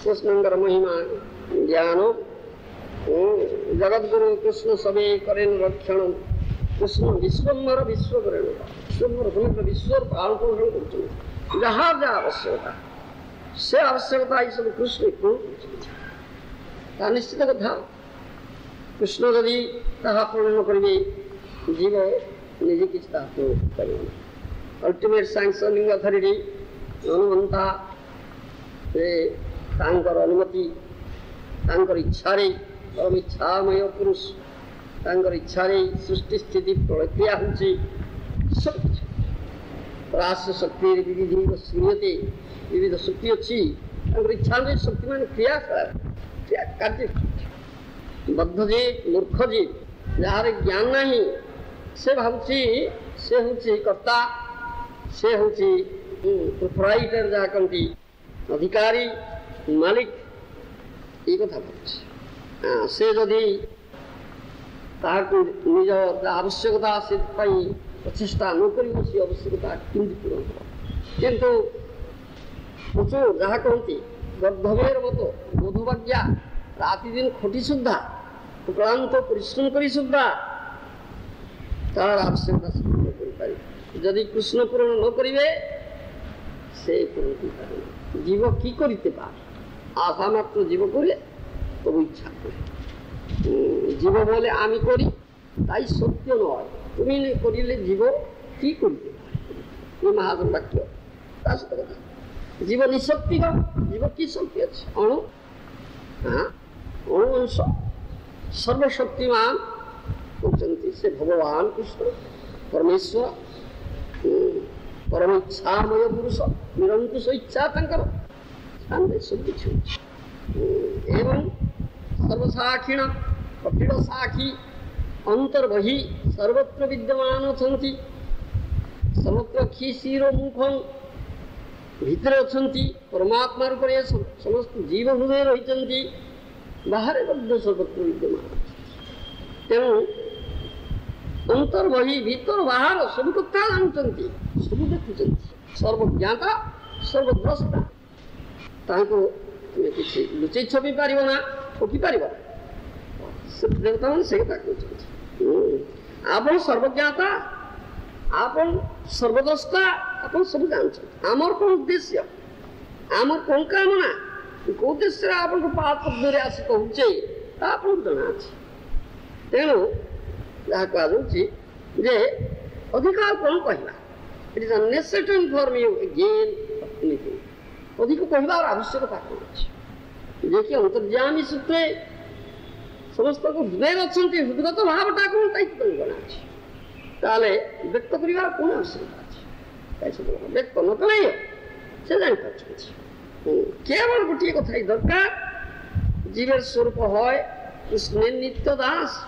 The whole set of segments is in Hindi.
कृष्णंकर महिमा ज्ञान जगद्गुरु कृष्ण सबे करें रक्षण कृष्ण विश्वम्भर विश्व करें विश्वम्भर समग्र विश्व पालन पोषण कर जहाँ जहाँ आवश्यकता से आवश्यकता ये सब कृष्ण पूर्ण निश्चित कथा कृष्ण यदि ताहा पूर्ण न करिवे जीव निजे किछ ताको करिवे अल्टीमेट सैंक्शनिंग अथॉरिटी हनुमंता से तांकर अनुमति तांकर इच्छा रे परम इच्छामय पुरुष तांकर इच्छा रे सृष्टि स्थिति प्रक्रिया होची सब प्रास शक्ति विविध श्रीयते विविध शक्ति अच्छी तांकर इच्छा रे शक्ति मान क्रिया कार्य बद्ध जी मूर्ख जी जार ज्ञान नहीं से भावुची से होची कर्ता से होची प्रोप्राइटर जहाँ कहती अधिकारी मालिक ये कथा भावुची से जदि निज आवश्यकता से प्रचेषा न कर आवश्यकता किंतु पूरण किंतु प्रचुर जहाँ कहती गर्धवेर मत बोधवाज्ञा राति दिन खटी सुधा क्लांत परिश्रम करी सुधा तार आवश्यकता से पूर्ण कर जदि कृष्ण पूरण न करिवे से पूर्ण कर जीव की करते पारे आशा मात्र जीव करे तब इच्छा करे जीव बोले आमी करी ताई सत्य नय तुम करिले जीव की करते पारे ये महाजन वाक्य जीव निशक्ति जीव की शक्ति अच्छे अणु अणु अंश सर्वशक्तिमान होती से भगवान कृष्ण परमेश्वर परम इच्छामय पुरुष निरंकुश इच्छा तंकर सब किछ एवं सर्वसाक्षिण कपिल साक्षी अंतर्बहि सर्वत्र विद्यमान अछंती सर्वत्र क्षीर मुखं भितर अछंती परमात्मा रूप समस्त जीव हृदय रही बाहर बद्ध सर्वत्र विद्यमान तेणु अंतर्बहि भीतर बाहर सब कथा जानते सब देखुं सर्वज्ञाता सर्वद्रष्टा ताको तुम किसी लुचै छपी पार ना ठकी पार देवता मैंने से आप सर्वज्ञाता आप सर्वद्रष्टा अपन सब जानते आमर कौन उद्देश्य आमर कौन कामना कौ उद्देश्य आपन को पाप पद्य आसी कहूचे आपन जना अछि तेणु जहाँ कहुची जे अधिकार कौन कहला it is unnecessary to inform you again anything अधिक कहबार आवश्यकता कौन अछि जे कि अंतर्यामी सूत्रे समस्त को हृदय अच्छी हृदयगत भावटा कौन दायित्व जଣା अछि ताले व्यक्त करिवार कौन आवश्यकता अछि कैसे व्यक्त न कले से जानि पाछछि केवल गोटे कथा दरकार जीवर स्वरूप है कृष्ण नित्य दास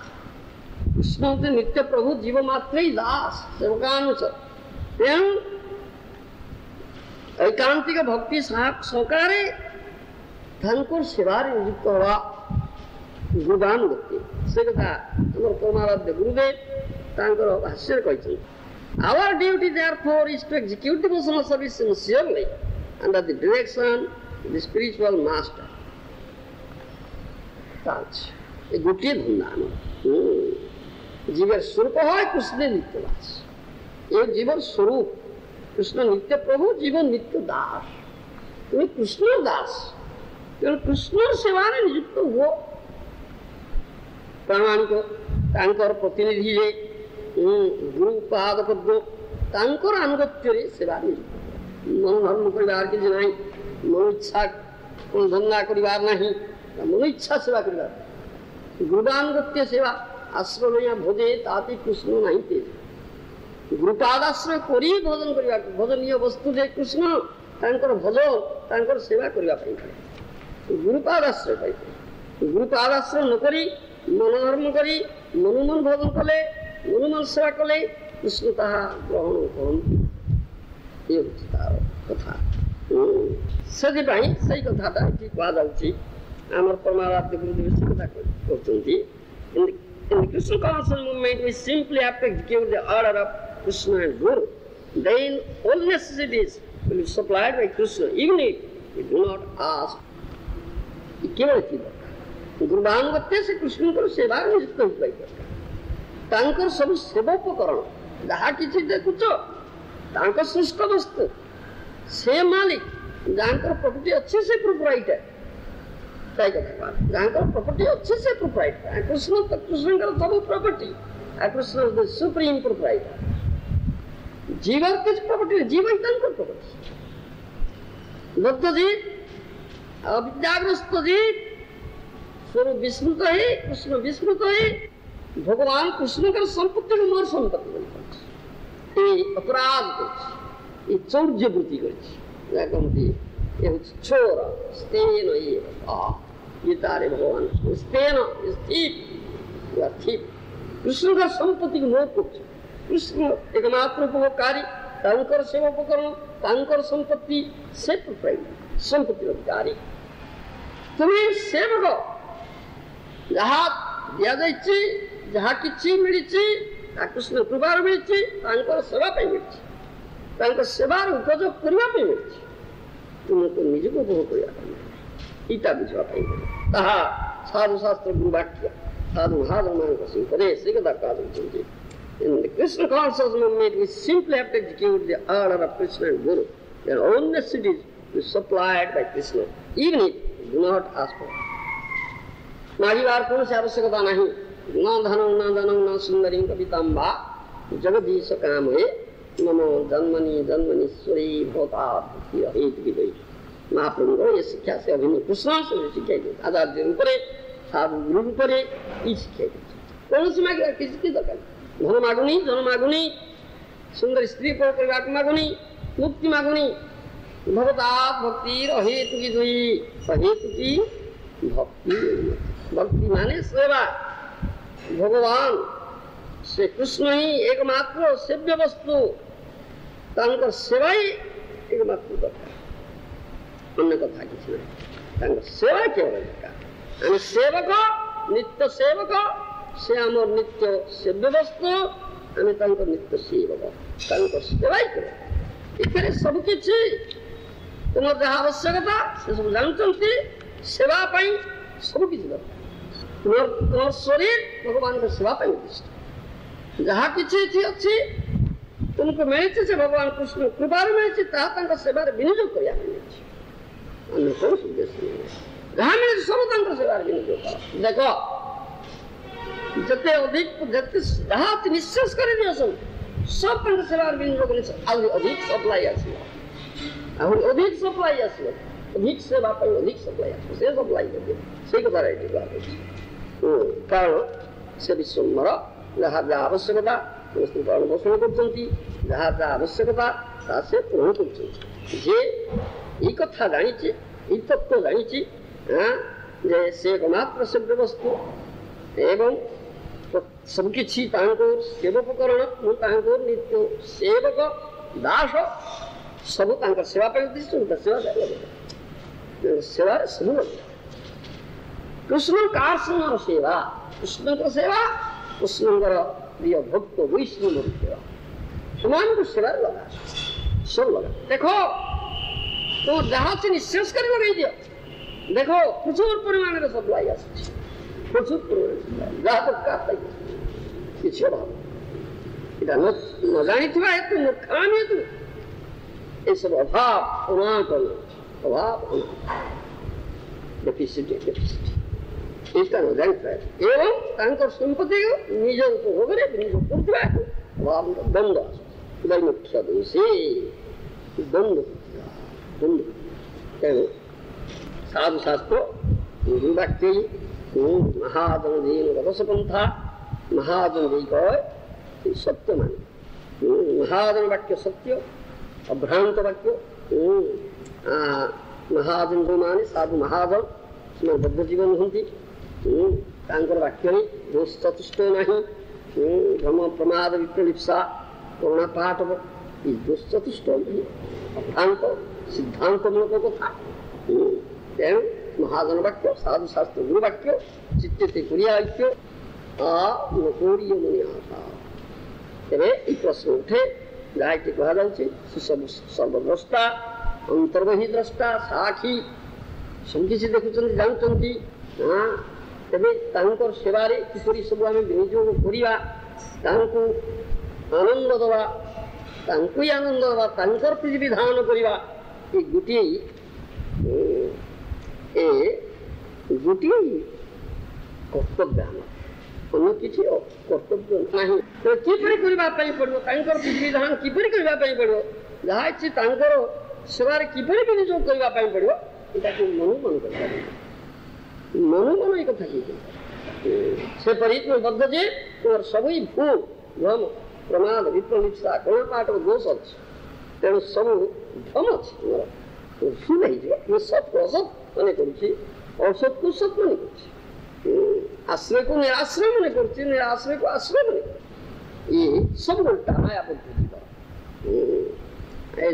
कृष्ण होते नित्य प्रभु जीव मात्र ही दास सेवकानुचर तेणु ऐकांतिक भक्ति सहकारे धनकोर सेवार नियुक्त हुआ गुरुदान व्यक्ति से कथा हमर परमाराध्य गुरुदेव तांकर भाष्य कहते our duty therefore is to execute devotional service sincerely under the direction of the spiritual master ताच ए गोटे धंदा जीवर स्वरूप है कृष्ण नित्य दास एक जीवन स्वरूप कृष्ण नित्य प्रभु जीवन नित्य दास तुम्हें कृष्ण दास कृष्ण सेवा नियुक्त हुआ प्रामाणिक तांकर प्रतिनिधि जे गुरु पाद पद्म तांकर अनुगत्य रे सेवा नियुक्त मन धर्म करिवार कि नाही मन इच्छा कोन धंदा करिवार नाही मन इच्छा सेवा करिवार गुरुदानुगत्य सेवा आश्रमया भोजे ताति कृष्ण नाही ते गुरुपादाश्रय करी भोजन करिवा भोजनीय वस्तु जे कृष्ण तांकर भजन तांकर सेवा करिवा पई गुरुपादाश्रय पाई गुरुपादाश्रय न करी मन धर्म करी मनुमन भोजन कले मनुमन सेवा कले कृष्ण ताहा ग्रहण करती ये तार कथा से कथाटा कि कहुच्छी आमर परमाराध्य गुरुदेव से कथा कहते in the Krishna conscious movement we simply have to execute the order of Krishna and Guru. Then all necessities will be supplied by Krishna even if we do not ask. केवल गुरुदानुगत्य से कृष्ण को सेवा नियुक्त हो पाई सब सेवोपकरण जहाँ कि देखुच सृष्ट वस्तु से मालिक जहाँ प्रॉपर्टी अच्छे से प्रोप्राइटर जहाँ प्रॉपर्टी अच्छे से प्रोप्राइटर कृष्ण तो कृष्ण सब प्रॉपर्टी कृष्ण सुप्रीम प्रोप्राइटर जीवर किस प्रॉपर्टी जीव ही प्रॉपर्टी दत्त जी अविद्याग्रस्त जी स्वरूप विस्मृत है कृष्ण विस्मृत है भगवान कृष्ण का संपत्ति को मोर संपत्ति अपराध कर चौर्य वृत्ति कर चोर स्तेन गीतारे भगवान स्तेन कृष्ण का संपत्ति को मोर कर कृष्ण एकमात्र उपभोगकारी तांकर सेवा उपकरण तांकर संपत्ति से संपत्ति अधिकारी तुम्हें सेवक जहाँ दिया जाइए जहाँ किसी मिली कृष्ण कृपार मिली सेवा मिली सेवार उपयोग करने मिली तुमको निजक उपभोग करता बुझापी ताहा साधु शास्त्र गुरुवाक्य साधु महाजन मान पदे से कथा कहते In the Krishna conscious movement, we simply have to execute the order of Krishna and Guru. Their own necessities is supplied by Krishna, even if we do not ask for it. मारीवार कौन से आवश्यकता नहीं न धनं न सुंदरी कवितांबा जगदीश काम है मम जन्मनि जन्मनीश्वरी भवता हेतु विदयी महाप्रभु को ये शिक्षा से अभिन्न कृष्ण से शिक्षा दी आचार्य रूपरे साधु गुरु रूपरे ये शिक्षा दी कौन सी मांगे किसकी दरकार धन मागुनी जन मागुनी सुंदर स्त्री को मागुनी मुक्ति मागुनी भगवता भक्ति अहेतु की दुई अहेतु की भक्ति भक्ति माने सेवा भगवान से कृष्ण ही एकमात्र सेव्य वस्तु तांकर सेवा ही एकमात्र दरकार अन्य कथा किसी नहीं सेवा केवल दरकार आम सेवक नित्य सेवक से आमर नित्य सेव्य वस्तु आम नित्य सेवक सेवा ही कर सबकि तुम जहाँ आवश्यकता से सब जानते सेवा सबकि दरकार तुम शरीर भगवान को सेवा उद्दिष्ट जहाँ किसी अच्छी तुमको मिली से भगवान कृष्ण कृपा मिली सेवा विनियोग कर अन्य कौन उद्देश्य नहीं जहाँ मिले सब सेवा विनियोग देख जिते अधिक जहाँ निश्चय कर सब सेवा विनियोग अधिक सप्लाई अधिक सप्लाई अधिक सेवा अधिक सप्लाई से सप्लाई से कथा कारण से विश्वम्बर जहाँ जहाँ आवश्यकता पालन पोषण कर जहाँ जहाँ आवश्यकता से पूर्ण कर कथा जानी तत्व जानी से एकमात्र सभ्य वस्तु एवं सबकि सेवककरण नित्य सेवक दास सब सेवा सेवा सब कृष्ण कार सेवा कृष्ण सेवा कृष्ण प्रिय भक्त वैष्णव सेवा समान को सेवा लगा सब लगा देखो तो जहाँ से निश्चय कर लगे दियो देखो प्रचुर परिमाण में सप्लाई प्रचुर परिमाण जहाँ तक का किसी अभाव न जानी हेतु मूर्खामी हेतु ये सब अभाव अनाटन अभाव डेफिसिट इसका न जानी एवं संपत्ति निज उपभोग अभाव द्वंद्व मुख्य दोषे द्वंद्व तेणु साधु शास्त्र वाक्य महाजन जी रसपंथा महाजन जी कह सत्य माने महाजन वाक्य सत्य अभ्रांत वाक्य महाजन जो माने साधु महाजन से बद्ध जीवन होती वाक्य दोष चतुष्ट नहीं भ्रम प्रमाद विप्रलिप्सा करुणा पाठ दोष चतुष्ट नहीं अभ्रांत सिद्धांत मूलक कथा तेणु महाजन वाक्य साधु शास्त्र गुरु वाक्य चित्ते कुरिया ऐक्य नकोड़ीय मुनि आशा तेरे ये प्रश्न उठे जहाँ कह सर्वद्रष्टा अंतर्बही द्रष्टा साक्षी सब किसी देखुं जानते हाँ तेरे सेवार किपरि सब आम विनियोग करवा आनंद दवा आनंद दवा विधान करवा गोटे कर्तव्य अन्य किसी कर्तव्य नहीं तो किपरि करने पड़ो विधान किपरि करने पड़ो जहाँ इच्छी सेवार किपरि विनियोग करने पड़ो यहाँ मनु मन कर मनु मन एक कथा से परिबद्ध जे तुम सब भूल भ्रम प्रमाद विप्रलिप्सा करुणापाठ दोष अच्छे तेणु सब भ्रम अच्छे भूल हो सत को असत मन कर असत को सत मन कर आश्रय को निराश्रय मन कर निराश्रय को आश्रय मन ये सब उल्टा मायाबद्ध जीवन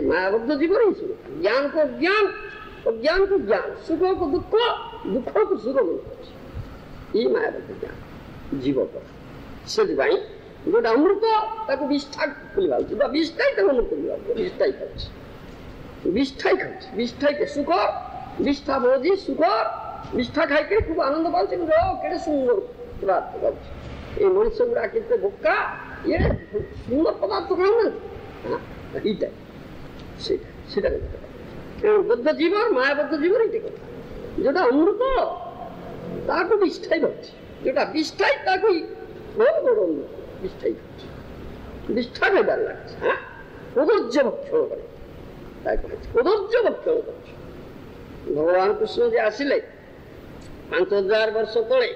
मायाबद्ध जीवन ही सुन ज्ञान को ज्ञान अज्ञान को ज्ञान सुख को दुख दुख को सुख मन ये मायाबद्ध ज्ञान जीव पर से जो अमृत विष्ठा खोलवा विष्ठाई अमृत विष्ठाई खाऊ विष्ठाई के सुख विष्ठा भोजी सुख विष्ठा खाई खूब आनंद पाचे के सुंदर पदार्थ पाचे ये मनुष्य गुड़ा के बोका ये सुंदर पदार्थ खाऊ बद्ध जीवन मायाबद्ध जीवन ये कथा जोटा अमृत ताको विष्ठाई भाई जोटा विष्ठाई ताको बड़ बड़ अमृत विष्ठाई विष्ठा खाइबार लगे कदर्य भक्षण करे कदर्य भक्षण कर भगवान कृष्ण जे आसिले 5000 वर्ष तले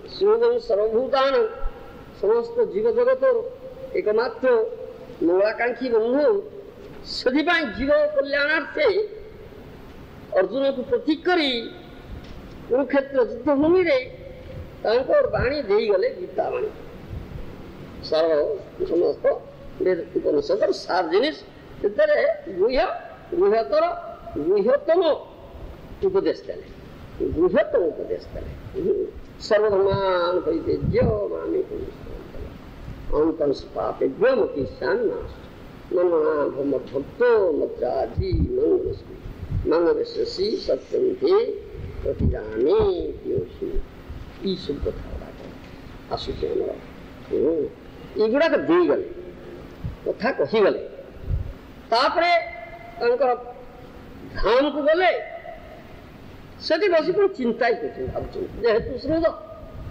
शिवजन सर्वभूतान समस्त जीव जगत एकमात्र मंगलाकांक्षी बंधु से जीव कल्याणार्थे अर्जुन को प्रतीक करी कुरुक्षेत्र युद्धभूमि बाणी दे गले गीता बाणी सर्व समस्त उपनिषद सार जिनिस गुह्यतर गुह्यतम उपदेश देले गुह्यतम उपदेश देले सर्वधर्मान परित्यज्य मामे अंतं पापेभ्यो मोक्षान्नाश मन्मना भक्तो मद्राजी मंगलस्मी सत्यम ते प्रतिजाने प्योषि ई सब कथा आसुचे ଏଗୁଡ଼ାକ ଦେଇଗଲେ କଥା କହିଗଲେ ତାପରେ ତାଙ୍କର ଧାମକୁ ଗଲେ ସେଠି ବସି କ'ଣ ଚିନ୍ତା କରୁଛନ୍ତି ଭାବୁଛନ୍ତି ଯେହେତୁ ଶ୍ରୋତ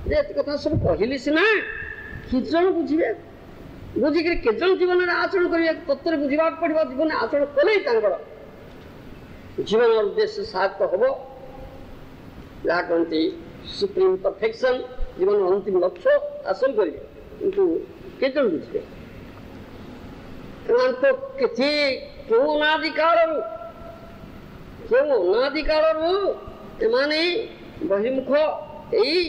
ଯେ ଏତେ କଥା ସବୁ କହିଲି ସିନା କେତେଜଣ ବୁଝିବେ ବୁଝିକିରି କେତେଜଣ ଜୀବନରେ ଆଚରଣ କରିବେ ତତ୍ତ୍ୱରେ ବୁଝିବାକୁ ପଡ଼ିବ ଜୀବନରେ ଆଚରଣ କଲେ ତାଙ୍କର ଜୀବନର ଉଦ୍ଦେଶ୍ୟ ସାର୍ଥ ହେବ ଯାହା କହନ୍ତି ସୁପ୍ରିମ ପରଫେକ୍ସନ ଜୀବନର ଅନ୍ତିମ ଲକ୍ଷ୍ୟ ହାସଲ କରିବେ କିନ୍ତୁ କେତେଜଣ ବୁଝିବେ ଏମାନେ ତ କେତେ କେଉଁ ଅନାଦି କାଳରୁ ଏମାନେ ବହିର୍ମୁଖ ଏଇ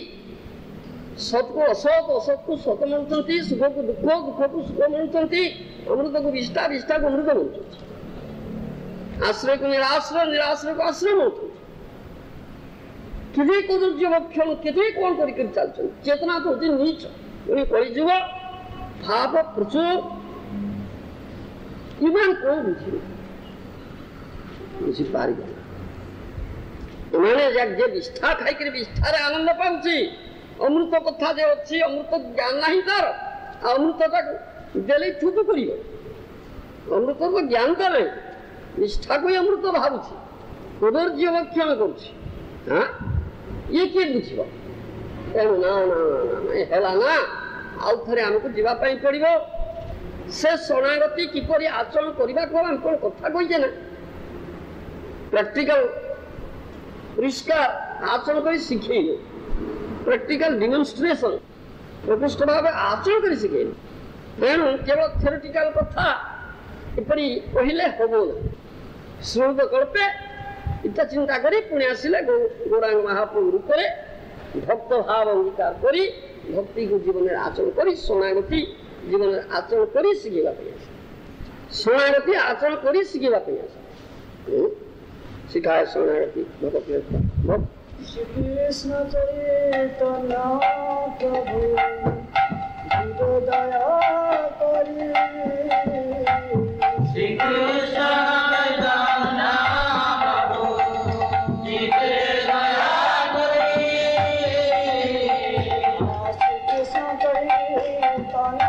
ସତ୍କୁ ଅସତ ଅସତକୁ ସତ ମିଳୁଛନ୍ତି ସୁଖକୁ ଦୁଃଖ ଦୁଃଖକୁ ସୁଖ ମିଳୁଛନ୍ତି ଅମୃତକୁ ବିଷ୍ଠା ବିଷ୍ଠାକୁ ଅମୃତ ମିଳୁଛନ୍ତି ଆଶ୍ରୟକୁ ନିରାଶ୍ରୟ ନିରାଶ୍ରୟକୁ ଆଶ୍ରୟ ମିଳୁଛନ୍ତି କେତେ କଦର୍ଯ୍ୟ ଭକ୍ଷଣ କେତେ କ'ଣ କରିକି ଚାଲିଛନ୍ତି ଚେତନା ତ ହଉଛି ନିଚ ପୁଣି କଳିଯୁଗ ଭାବ ପ୍ରଚୁର ଏମାନେ କ'ଣ ବୁଝିବେ ବୁଝିପାରିବେ ଏମାନେ ଯେ ବିଷ୍ଠା ଖାଇକିରି ବିଷ୍ଠାରେ ଆନନ୍ଦ ପାଉଛି ଅମୃତ କଥା ଯେ ଅଛି ଅମୃତ ଜ୍ଞାନ ନାହିଁ ତାର ଆଉ ଅମୃତଟାକୁ ଦେଲେ ଥୁପ କରିବ ଅମୃତ ତ ଜ୍ଞାନ ଦେଲେ ନିଷ୍ଠାକୁ ଅମୃତ ଭାବୁଛି କଦର୍ଯ୍ୟ ଭକ୍ଷଣ କରୁଛି ହଁ ଇଏ କିଏ ବୁଝିବ ତେଣୁ ନା ନା ନା ହେଲା ନା ଆଉ ଥରେ ଆମକୁ ଯିବା ପାଇଁ ପଡ଼ିବ ସେ ଶରଣାଗତି କିପରି ଆଚରଣ କରିବାକୁ ଆମେ କ'ଣ କଥା କହିଛେ ନା ପ୍ରାକ୍ଟିକାଲ ପରିଷ୍କାର ଆଚରଣ କରି ଶିଖେଇବେ ପ୍ରାକ୍ଟିକାଲ ଡିମନଷ୍ଟ୍ରେସନ ପ୍ରକୃଷ୍ଟ ଭାବେ ଆଚରଣ କରି ଶିଖେଇବେ ତେଣୁ କେବଳ ଥିଓରିଟିକାଲ କଥା ଏପରି କହିଲେ ହବ ନା ଶ୍ରୋତ କଳ୍ପେ ଇଟା ଚିନ୍ତା କରି ପୁଣି ଆସିଲେ ଗୌରାଙ୍ଗ ମହାପ୍ରଭୁ ରୂପରେ ଭକ୍ତ ଭାବ ଅଙ୍ଗୀକାର କରି ଭକ୍ତିକୁ ଜୀବନରେ ଆଚରଣ କରି ଶରଣାଗତି ଜୀବନରେ ଆଚରଣ କରି ଶିଖିବା ପାଇଁ ଆସେ ଶରଣାଗତି ଆଚରଣ କରି ଶିଖିବା ପାଇଁ ଆସେ ଶିଖାଏ ଶରଣାଗତି ଭକ୍ତି শ্রীকৃষ্ণ চৈতন্য প্রভু দয়া করি শ্রীকৃষ্ণ চৈতন্য প্রভু দয়া করি শ্রীকৃষ্ণ চৈতন্য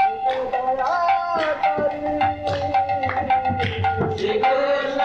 প্রভু দয়া করি শ্রীকৃষ্ণ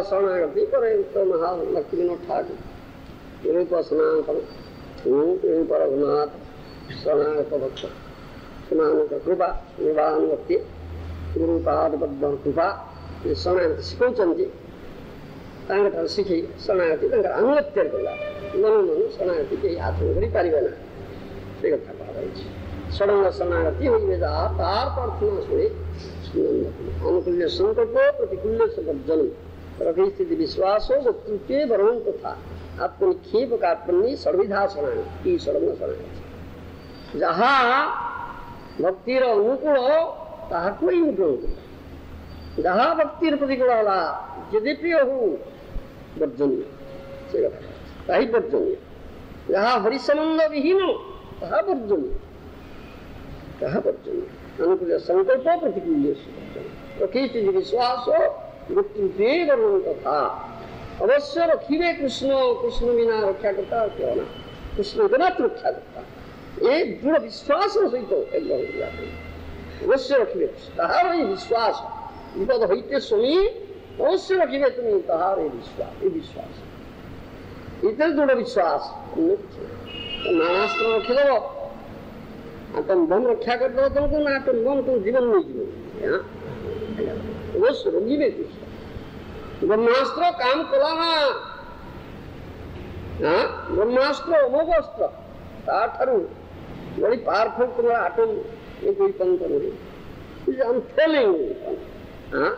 शरणागति करे तो महान लक्ष्मी विनोद ठाकुर गुरु को सनातन गुरु रघुनाथ शरणागत भक्त सुनान कृपा निर्वाहन व्यक्ति गुरु पादपद्म कृपा शरणागति शिखौचन्ति तांकर शिखि शरणागति तांकर अनुगत्य कला मनु मनु शरणागति के आत्म करि पारिबेन से कथा पाइछ शरण शरणागति होइबे जा तार प्रार्थना सुने अनुकूल्य संकल्प प्रतिकूल्य संकल्प प्रकृति विश्वास हो तृतीय वरुण तथा आत्मनिक्षेप कार्पण्य सर्विधा शरण ई शरण शरण जहाँ भक्तिर अनुकूल ताहा कोई अनुकूल जहाँ भक्तिर प्रतिकूल होला यद्यपि हो वर्जनीय से ताही वर्जनीय जहाँ हरिसंबंध विहीन ताहा वर्जनीय अनुकूल संकल्प प्रतिकूल्य प्रकृति विश्वास हो तथा अवश्य रखिए कृष्ण कृष्ण बिना रक्षा करता क्यों ना कृष्ण बिना रक्षा करता ये दृढ़ विश्वास सहित एकदम अवश्य रखिए ताहार विश्वास विपद होते शुणी अवश्य रखिए तुम्हें ताहार विश्वास इतने दृढ़ विश्वास नानास्त्र रखिदेव तुम बम रक्षा कर दो तुमको ना तुम बम तुम जीवन नहीं जीवन अवश्य रखिए ब्रह्मास्त्र काम कला ब्रह्मास्त्र अमोघास्त्र ताठारु बड़ी पावरफुल तुम्हारा आटम ये कोई पंत नहीं आई एम टेलिंग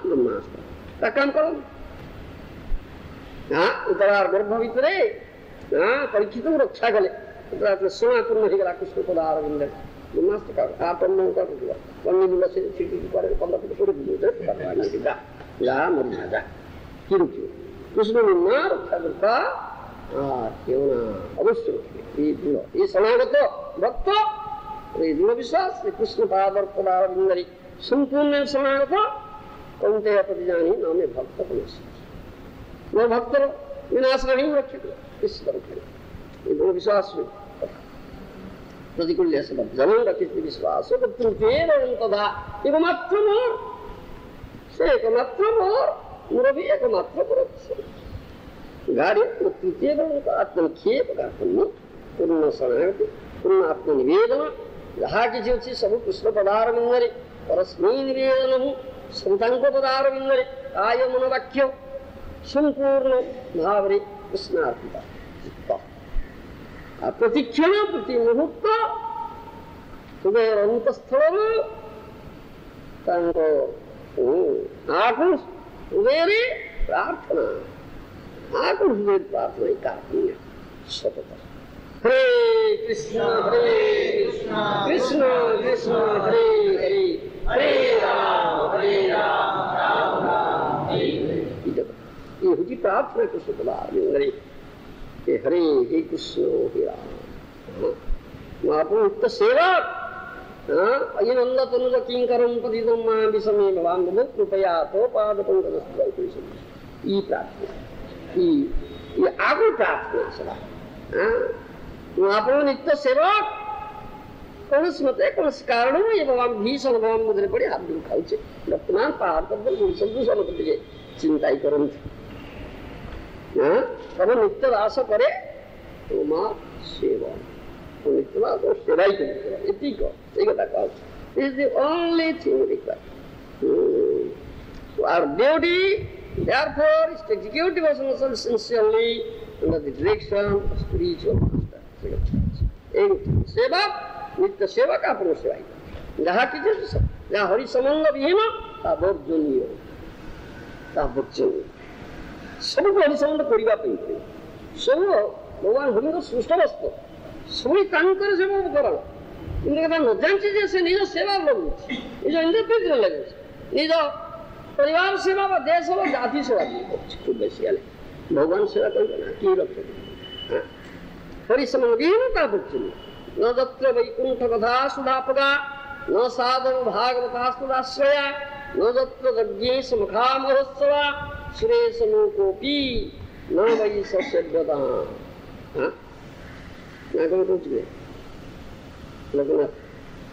ब्रह्मास्त्र का काम करो उतरार गर्भ भितर परीक्षित रक्षा कले उतरा सनातन हो गला कृष्ण पदार बिंदे ब्रह्मास्त्र का आटम वन्य मूल से सीटी पर 15 फुट छोड़ दिए जा मर जा कृष्ण ना रक्षा करता क्यों ना अवश्य ये शरणागत भक्त दृढ़ विश्वास कृष्ण पादर पदार बिंदरी संपूर्ण शरणागत कौंते प्रति जानी नामे भक्त मैं भक्त विनाश नहीं रक्षित इस तरह ये दृढ़ विश्वास प्रतिकूल जन रखित विश्वास तथा एकमात्र मोर से एकमात्र मोर मुरभी एकमात्र गाड़ी तृतीय आत्मनिक्षेप पूर्ण शरणागति पूर्ण आत्मनिवेदन जहाँ किसी अच्छी सब कृष्ण पदार बिंदरे परस्मै निवेदन संतांक पदार बिंदरे काय मन वाक्य संपूर्ण भाव कृष्णार्पित प्रतिक्षण प्रति मुहूर्त हृदय अंतस्थल हृदय प्रार्थना हृदय प्रार्थना कार्पण्य सतत हरे कृष्ण कृष्ण कृष्ण हरे हरे हरे राम राम राम ये होती प्रार्थना कृष्ण पदार हरे हे कृष्ण हे राम महापुरुष सेवा अयनंद तनुज किंकरम पतितम मा विषमे भवान बहुत कृपया तो पाद पंकज ई प्रार्थना ये आगु प्रार्थना सदा महाप्रभु नित्य सेवक कौन मते कौन कारण भगवान भीषण भगवान मुद्रे पड़ी हाथ दूर खाऊचे वर्तमान पहाड़ पर संदूषण करते चिंता ही करन तब नित्य दास करे तो मां सेवा तो नित्य दास सेवा ही करे इतनी को एक कथा कहू is the only thing required our duty therefore is to execute devotional sincerely under the direction of spiritual master एक सेवा नित्य सेवा का पुरुष सेवा जहाँ की जहाँ हरि संबंध विहीन तावर्जनीय सब हरि संबंध करने सब भगवान हरि सृष्ट वस्तु सब सेवा करण कथा न जानची से निज सेवा लगुच निज इंद्रप्रीति लगे निज परिवार सेवा देश जाति सेवा खूब बेसी भगवान सेवा कर हरि संबंध विहीन तावर्जनीय न तत्र वैकुंठ कथा सुधापगा न साधव भागवतास्तुदाश्रया न तत्र यज्ञेश मुखा महोत्सवा सुरेश लोकोपि न वै सस्यद्वता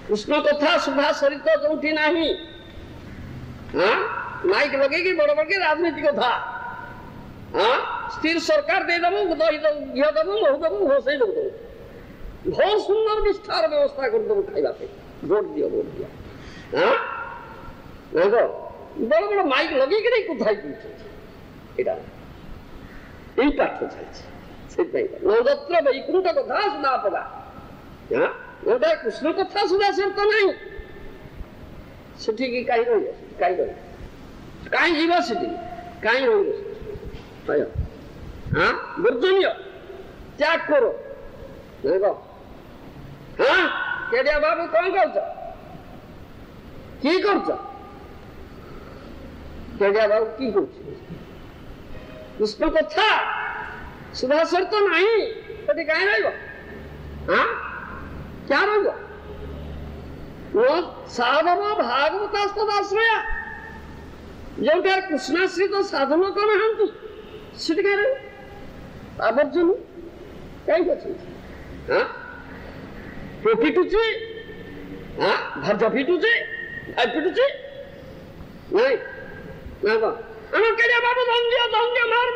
कृष्ण कथा सुधा सरित जोठी नाही माइक लगेगी बड़ बड़ के राजनीति कथा स्थिर सरकार दे दबो दही घी दबो महू दबो घोषे दबो बहुत सुंदर विस्तार व्यवस्था कर दो खाइबा पे वोट दियो हाँ नहीं तो बड़ बड़ माइक लगे कि नहीं कुछ एटा এই পাঠ্য চাইছে সেটাই নদত্র বৈকুণ্ঠ কথা সুদা পদা হ্যাঁ ওটা কৃষ্ণ কথা সুদা সত্য নাই সেটি কি কাই রই কাই জীবা সেটি কাই রই আয় হ্যাঁ বর্জনীয় ত্যাগ করো দেখো हाँ केडिया बाबू कौन करछ की करछ केडिया बाबू की करछ कृष्ण कथा सुधा सर तो नहीं कति काई रहइबो हाँ क्या रहइबो वो साधव भागवतास्तदाश्रया जोटा कृष्णाश्रित साधन कौन हंतु सिटी कह रहे आवर्जन कहीं करछ हाँ पिटुचे हाँ भजा पिटुचे भाई पिटुचे नहीं ना बा अमर केडिया बाबू धंजिया मार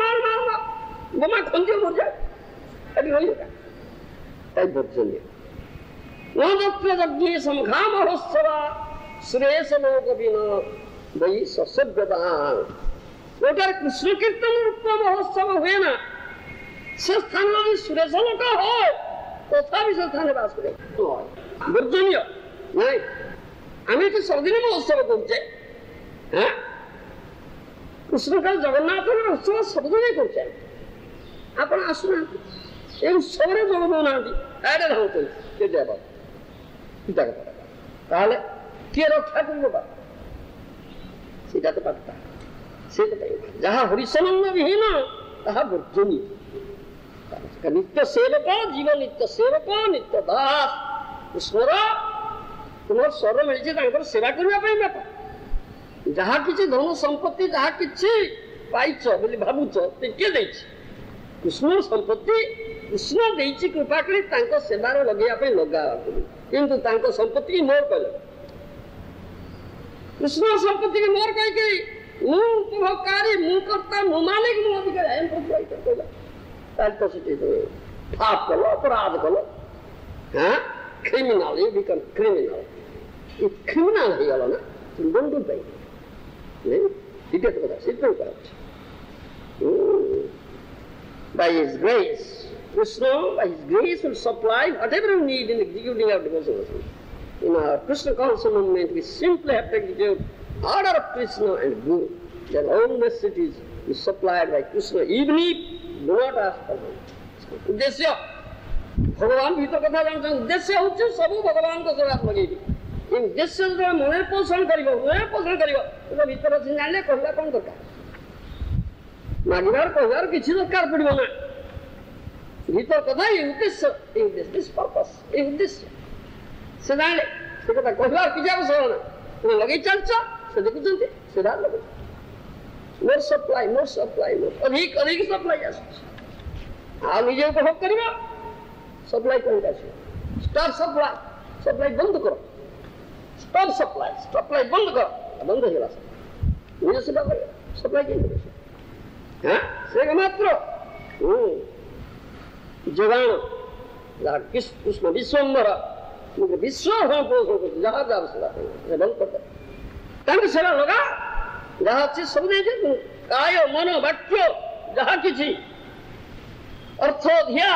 बोमा खंजिया मर जाए अभी होई का ताई बर्जन दे नदत्र यज्ञ समखा महोत्सवा सुरेश लोक बिना वही ससद्गदान ओटार कृष्ण कीर्तन रूप महोत्सव हुए ना से स्थान में सुरेश लोक हो तथापि से स्थान बास करे बर्जनीय नहीं आमी तो सबदिन महोत्सव करछे हैं कृष्ण का जगन्नाथ उत्सव सबदिन करछे आपण आसुना ए उत्सव रे जोग दउनांती एडे धाउतो के देबा चिंता कर ताले के रक्षा करबो बा सीधा तो पत्ता से तो जहां हरिसंग विहीन तहा बर्जनीय नित्य सेवक जीव नित्य सेवक नित्य दास ईश्वर तुम स्वर मिली सेवा करने जहाँ किसी धन संपत्ति जहाँ किसी पाइच बोली भावुच किए कृष्ण संपत्ति कृष्ण देती कृपा कर सेवार लगे लगा किंतु संपत्ति की मोर कह कृष्ण संपत्ति की मोर कह उपभोक्तारी मु कर्ता मु मालिक मु अधिकार पाप कलो अपराध कलो हाँ क्रिमिनल यू बिकम क्रिमिनल ये क्रिमिनल है गलो ना तुम डोंट डू दैट नहीं ठीक है तो बता सिद्ध कर by his grace Krishna by his grace will supply whatever you need in executing our devotion in our Krishna conscious movement we simply have to execute order of Krishna and Guru then all necessities is supplied by Krishna even if do not ask for them उद्देश्य भगवान भीतर कथा जानते उद्देश्य होचे सब भगवान को सेवा लगेगी इन उद्देश्य जो मन पोषण करिवो तो भीतर अछि जानले कहला कोन दरकार मागिबार कहबार किछि दरकार पड़िबो ना भीतर कथा ये उद्देश्य दिस पर्पस ये उद्देश्य से जानले से कथा कहबार किछि आवश्यक ना तुम लगे चलछ से देखुचंती सीधा लगे मोर सप्लाई अधिक सप्लाई आस आ निजे उपभोग करिबा सप्लाई कोन का स्टार ସପ୍ଲାଇ ବନ୍ଦ କର, ଷ୍ଟପ୍ ସପ୍ଲାଇ ବନ୍ଦ କର, ବନ୍ଦ ହେଇଗଲା ନିଜ ସେବା କରିବ, ସପ୍ଲାଇ କେମିତି କରିବ? ସେ ମାତ୍ର ଯୋଗାଣ ଯାହା କୃଷ୍ଣ ବିଶ୍ୱମ୍ବର ବିଶ୍ୱ ପୋଷଣ କରୁଛି, ଯାହା ଯାହା ସେବା କରିବ ବନ୍ଦ କରିଦେବ। ତାଙ୍କୁ ସେବା ଲଗା, ଯାହା ଅଛି ସବୁ ଦେଇଛି, କାୟ ମନ ବାକ୍ୟ ଯାହା କିଛି ଅର୍ଥ ଧିଆ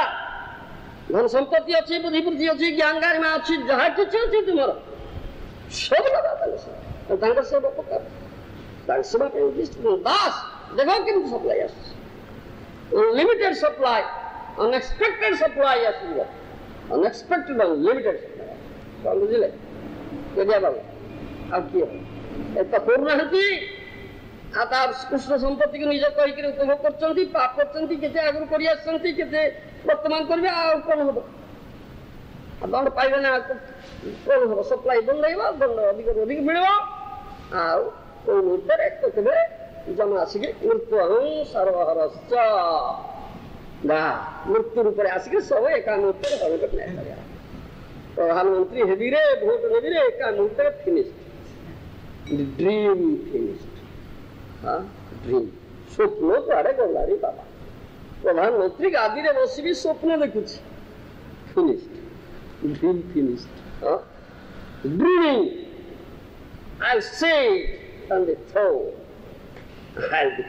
ଧନ ସମ୍ପତ୍ତି ଅଛି, ବୁଦ୍ଧି ବୃଦ୍ଧି ଅଛି, ଜ୍ଞାନ ଗାରିମା ଅଛି, ଯାହା କିଛି ଅଛି ତୁମର ସବୁ ଲଗା ତାଙ୍କର ସେବା ପକାର, ତାଙ୍କ ସେବା ପାଇଁ ଦାସ। ଦେଖ କେମିତି ସପ୍ଲାଇ ଆସୁଛି, ଲିମିଟେଡ୍ ସପ୍ଲାଇ, ଅନଏକ୍ସପେକ୍ଟେଡ୍ ସପ୍ଲାଇ ଆସିବ, ଅନଏକ୍ସପେକ୍ଟେଡ୍ ଲିମିଟେଡ୍ ସପ୍ଲାଇ। କ'ଣ ବୁଝିଲେ କେଦିଆ ବାବୁ? ଆଉ କିଏ ଏତ କରୁନାହାନ୍ତି? ଆଉ ତା କୃଷ୍ଣ ସମ୍ପତ୍ତିକୁ ନିଜ କହିକିରି ଉପଭୋଗ କରୁଛନ୍ତି, ପାପ କରୁଛନ୍ତି, କେତେ ଆଗରୁ କରି ଆସିଛନ୍ତି, କେତେ ବର୍ତ୍ତମାନ କରିବେ, ଆଉ କ'ଣ ହବ? ଆଉ ଦଣ୍ଡ ପାଇବେ ନା, କ'ଣ ହବ? ସପ୍ଲାଇ ବନ୍ଦ ହେଇବ, ଦଣ୍ଡ ଅଧିକରୁ ଅଧିକ ମିଳିବ, ଆଉ କୋଉ ମୁହୂର୍ତ୍ତରେ କେବେ ଜମା ଆସିକି ମୃତ୍ୟୁ ସର୍ବହରଶ୍ଚ ମୃତ୍ୟୁ ରୂପରେ ଆସିକି ସବୁ ଏକା ମୁହୂର୍ତ୍ତରେ ପ୍ରଧାନମନ୍ତ୍ରୀ ହେବିରେ, ଭୋଟ ନେବିରେ, ଏକା ମୁହୂର୍ତ୍ତରେ ଫିନିଶ, ଡ୍ରିମ୍ ଫିନିଶ। ଡ୍ରିମ୍ ସ୍ୱପ୍ନ କୁଆଡେ ଗଲାଣି ବାବା? ପ୍ରଧାନମନ୍ତ୍ରୀ ଗାଦିରେ ବସିବି ସ୍ୱପ୍ନ ଦେଖୁଛି, ଫିନିଶଡ, dream ଫିନିଶଡ। ଡ୍ରିମିଂ, I'll sit on the throne, I'll be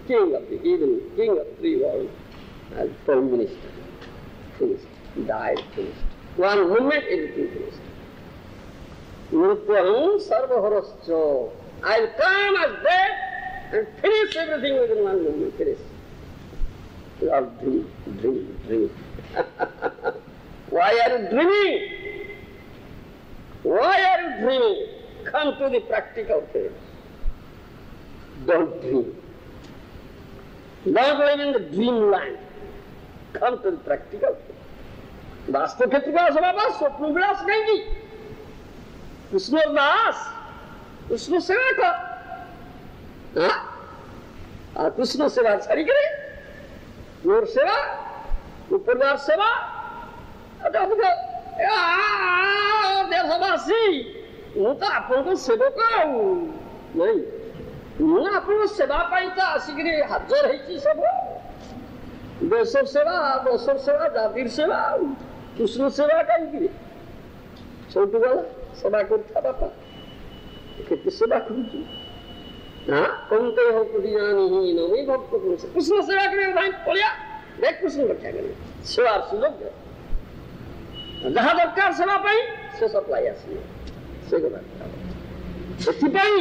king of the heathen, king of three worlds, I'll be prime minister. Finished, died, finished. One moment, everything finished. Mrityaham sarvahorascha, I'll come as death and finish everything within one moment, finish. You are dreaming. Why are you dreaming? Why are you dreaming? Come to the practical things. Don't dream. Don't live in the dreamland. Come to the practical things. वास्तव क्षेत्र का बाबा स्वप्न विलास नहीं, कृष्ण दास, कृष्ण सेवा का, कृष्ण सेवा छाड़ी करे मोर सेवा, परिवार सेवा, देशवासी ମୁଁ ତ ଆପଣଙ୍କ ସେବକ, ଆଉ ନାଇଁ ମୁଁ ଆପଣଙ୍କ ସେବା ପାଇଁ ତ ଆସିକିରି ହାଜର ହେଇଛି। ସବୁ ଦେଶର ସେବା, ଦେଶର ସେବା, ଜାତିର ସେବା, ଆଉ କୃଷ୍ଣ ସେବା କାହିଁକିରି? ସବୁଠୁ ଗଲା ସେବା କରୁଥା ବାପା, କେତେ ସେବା କରୁଛୁ? କୌନ୍ତେ ପ୍ରତି ଜାଣି ନମୀ ଭକ୍ତ କୃଷ୍ଣ ସେବା କରିବା ଭାଇ ପଳିଆ, ଦେଖ କୃଷ୍ଣ ରକ୍ଷା କରିବେ, ସେବାର ସୁଯୋଗ ଯାହା ଦରକାର ସେବା ପାଇଁ ସେ ସପ୍ଲାଇ ଆସିବ। ସେଥିପାଇଁ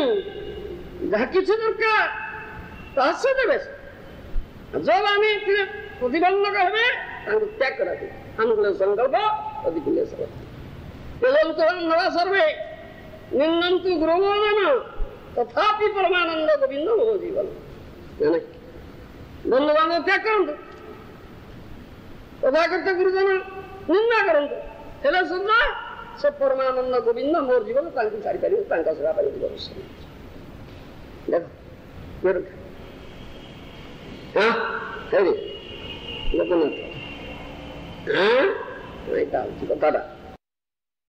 ଯାହା କିଛି ଦରକାର ତାହା ସେ ଦେବେ। ଯୋଉ ଆମେ ପ୍ରତିବନ୍ଧକ ହେବେ ତାଙ୍କୁ ତ୍ୟାଗ କରାଯିବ। ଅନୁକୂଳ ସଂକଳ୍ପ ପ୍ରତିକୂଳ ସର୍ବେ ନିନ୍ଦନ୍ତୁ ଗୁରୁବୋଧନ ତଥାପି ପରମାନନ୍ଦ ଗୋବିନ୍ଦ ମୋ ଜୀବନ। ବନ୍ଧୁବାନ୍ଧବ ତ୍ୟାଗ କରନ୍ତୁ, ତଥାକଥିତ ଗୁରୁଜନ ନିନ୍ଦା କରନ୍ତୁ, ହେଲେ ସୁଦ୍ଧା ସେ ପରମାନନ୍ଦ ଗୋବିନ୍ଦ ମୋର ଜୀବନ ତାଙ୍କୁ ଛାଡ଼ିପାରିବ, ତାଙ୍କ ସେବା ପାଇଁ ଜୀବନ। ଦେଖ ଲୋକନାଥ, ଏଇଟା ହଉଛି କଥାଟା।